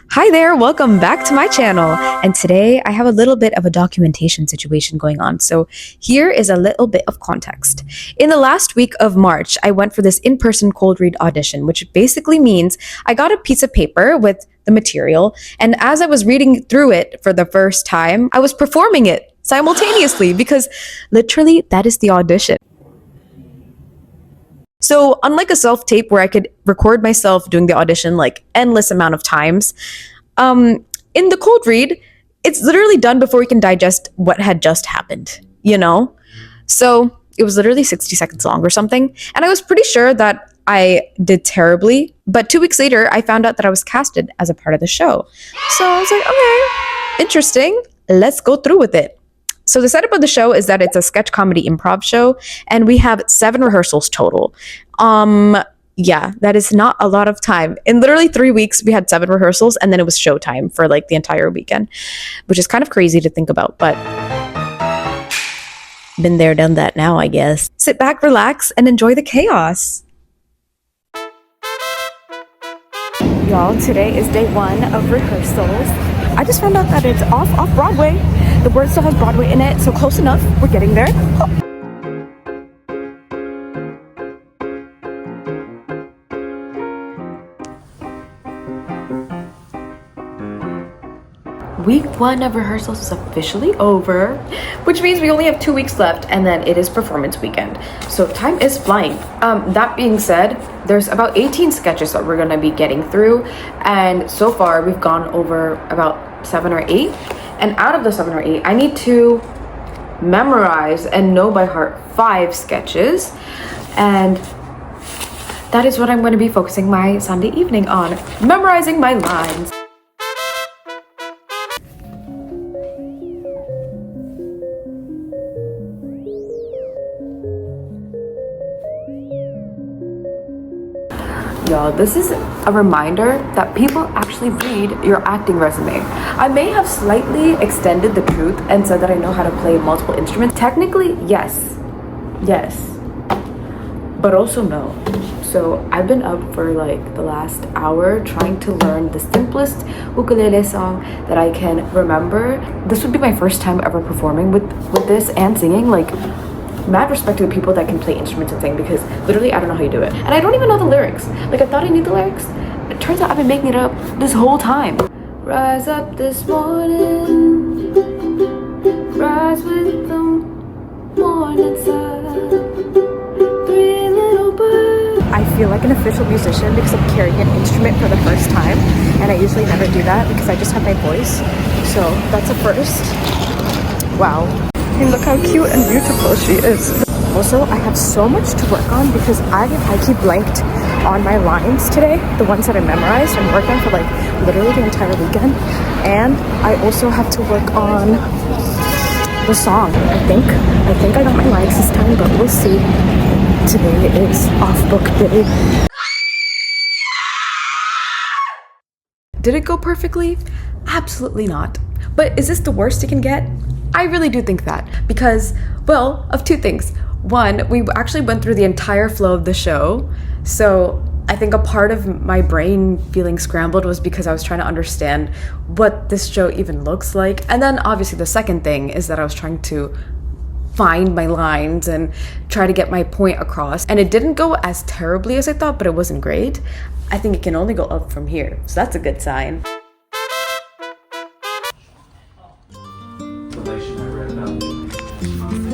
Hi there, welcome back to my channel. And today I have a little bit of a documentation situation going on. So here is a little bit of context. In the last week of March, I went for this in-person cold read audition, which basically means I got a piece of paper with the material, and as I was reading through it for the first time, I was performing it simultaneously because literally that is the audition. So unlike a self-tape where I could record myself doing the audition like endless amount of times, in the cold read, it's literally done before we can digest what had just happened, you know? So it was literally 60 seconds long or something. And I was pretty sure that I did terribly. But 2 weeks later, I found out that I was casted as a part of the show. So I was like, okay, interesting. Let's go through with it. So the setup of the show is that it's a sketch comedy improv show, and we have 7 rehearsals total. Yeah, that is not a lot of time. In literally 3 weeks, we had 7 rehearsals, and then it was showtime for like the entire weekend, which is kind of crazy to think about, but been there, done that now, I guess. Sit back, relax, and enjoy the chaos. Y'all, today is day 1 of rehearsals. I just found out that it's off Broadway. The word still has Broadway in it, so close enough. We're getting there. Week 1 of rehearsals is officially over, which means we only have 2 weeks left, and then it is performance weekend. So time is flying. That being said, there's about 18 sketches that we're gonna be getting through, and so far we've gone over about 7 or 8. And out of the 7 or 8, I need to memorize and know by heart 5 sketches, and that is what I'm going to be focusing my Sunday evening on, memorizing my lines. Y'all, this is a reminder that people actually read your acting resume. I may have slightly extended the truth and said that I know how to play multiple instruments. Technically, yes, but also no. So I've been up for like the last hour trying to learn the simplest ukulele song that I can remember. This would be my first time ever performing with this and singing. Like, mad respect to the people that can play instruments and sing, because literally I don't know how you do it. And I don't even know the lyrics. Like, I thought I knew the lyrics. It turns out I've been making it up this whole time. Rise up this morning, rise with the morning sun, 3 little birds. I feel like an official musician because I'm carrying an instrument for the first time, and I usually never do that because I just have my voice. So that's a first. Wow. And look how cute and beautiful she is. Also, I have so much to work on because I keep blanked on my lines today, the ones that I memorized and worked on for like literally the entire weekend. And I also have to work on the song. I think I got my lines this time, but we'll see. Today is off-book day. Did it go perfectly? Absolutely not. But is this the worst it can get? I really do think that, because, well, of 2 things. 1, we actually went through the entire flow of the show, so I think a part of my brain feeling scrambled was because I was trying to understand what this show even looks like. And then obviously the second thing is that I was trying to find my lines and try to get my point across, and it didn't go as terribly as I thought, but it wasn't great. I think it can only go up from here, so that's a good sign.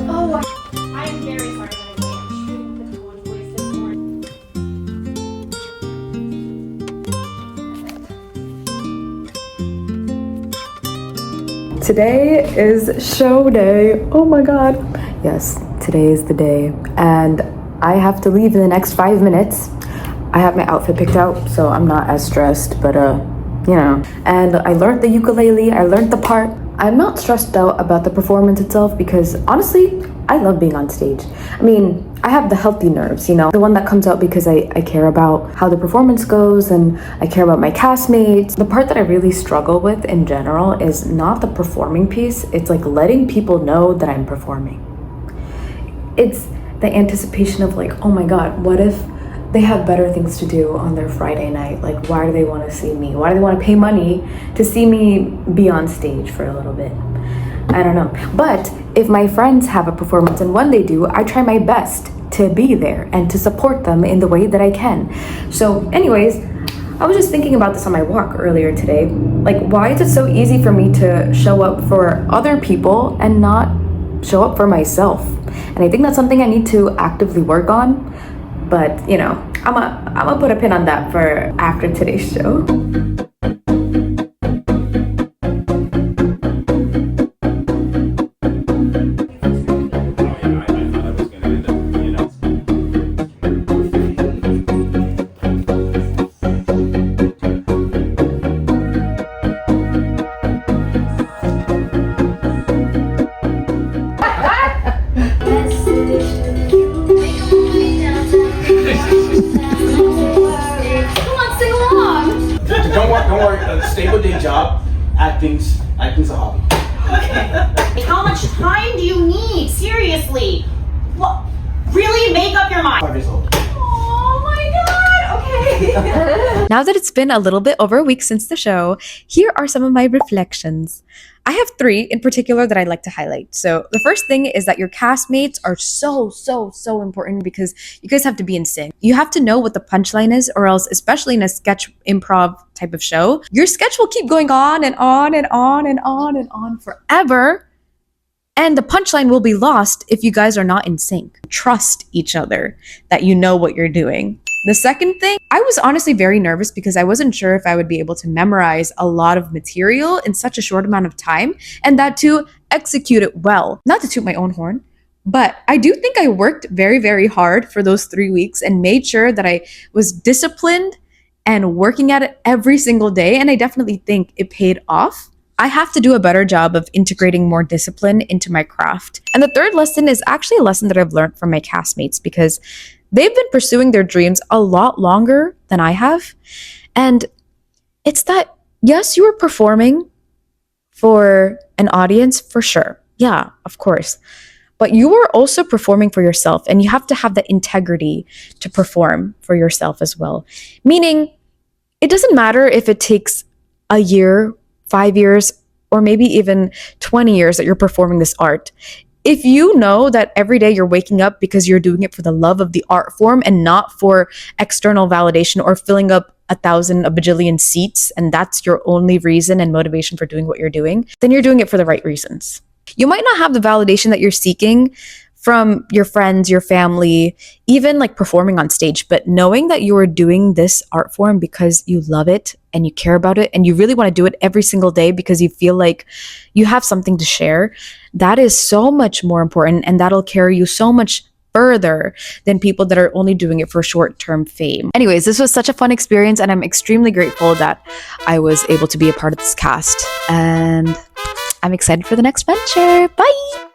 Oh, I'm very sorry that I can't the tone voice this morning. Today is show day. Oh my god. Yes, today is the day, and I have to leave in the next 5 minutes. I have my outfit picked out, so I'm not as stressed, but you know. And I learned the ukulele, I learned the part. I'm not stressed out about the performance itself because honestly, I love being on stage. I mean, I have the healthy nerves, you know, the one that comes out because I care about how the performance goes and I care about my castmates. The part that I really struggle with in general is not the performing piece. It's like letting people know that I'm performing. It's the anticipation of like, oh my God, what if they have better things to do on their Friday night. Like, why do they want to see me? Why do they want to pay money to see me be on stage for a little bit? I don't know. But if my friends have a performance and when they do, I try my best to be there and to support them in the way that I can. So anyways, I was just thinking about this on my walk earlier today. Like, why is it so easy for me to show up for other people and not show up for myself? And I think that's something I need to actively work on. But, you know, I'm gonna put a pin on that for after today's show. Don't worry. A stable day job. Acting's a hobby. Okay. How much time do you need? Seriously. What? Really? Make up your mind. 5 years old. Oh my god. Okay. Now that it's been a little bit over a week since the show, here are some of my reflections. I have 3 in particular that I'd like to highlight. So the first thing is that your castmates are so important because you guys have to be in sync. You have to know what the punchline is, or else, especially in a sketch improv type of show, your sketch will keep going on and on and on and on and on forever. And the punchline will be lost if you guys are not in sync. Trust each other that you know what you're doing. The second thing, I was honestly very nervous because I wasn't sure if I would be able to memorize a lot of material in such a short amount of time, and that to execute it well. Not to toot my own horn, but I do think I worked very hard for those 3 weeks and made sure that I was disciplined and working at it every single day, and I definitely think it paid off. I have to do a better job of integrating more discipline into my craft. And the third lesson is actually a lesson that I've learned from my castmates because they've been pursuing their dreams a lot longer than I have. And it's that, yes, you are performing for an audience for sure. Yeah, of course. But you are also performing for yourself, and you have to have that integrity to perform for yourself as well. Meaning, it doesn't matter if it takes a year, 5 years, or maybe even 20 years that you're performing this art. If you know that every day you're waking up because you're doing it for the love of the art form and not for external validation or filling up a bajillion seats, and that's your only reason and motivation for doing what you're doing, then you're doing it for the right reasons. You might not have the validation that you're seeking from your friends, your family, even like performing on stage, but knowing that you are doing this art form because you love it and you care about it and you really want to do it every single day because you feel like you have something to share, that is so much more important, and that'll carry you so much further than people that are only doing it for short-term fame. Anyways, this was such a fun experience, and I'm extremely grateful that I was able to be a part of this cast, and I'm excited for the next venture. Bye!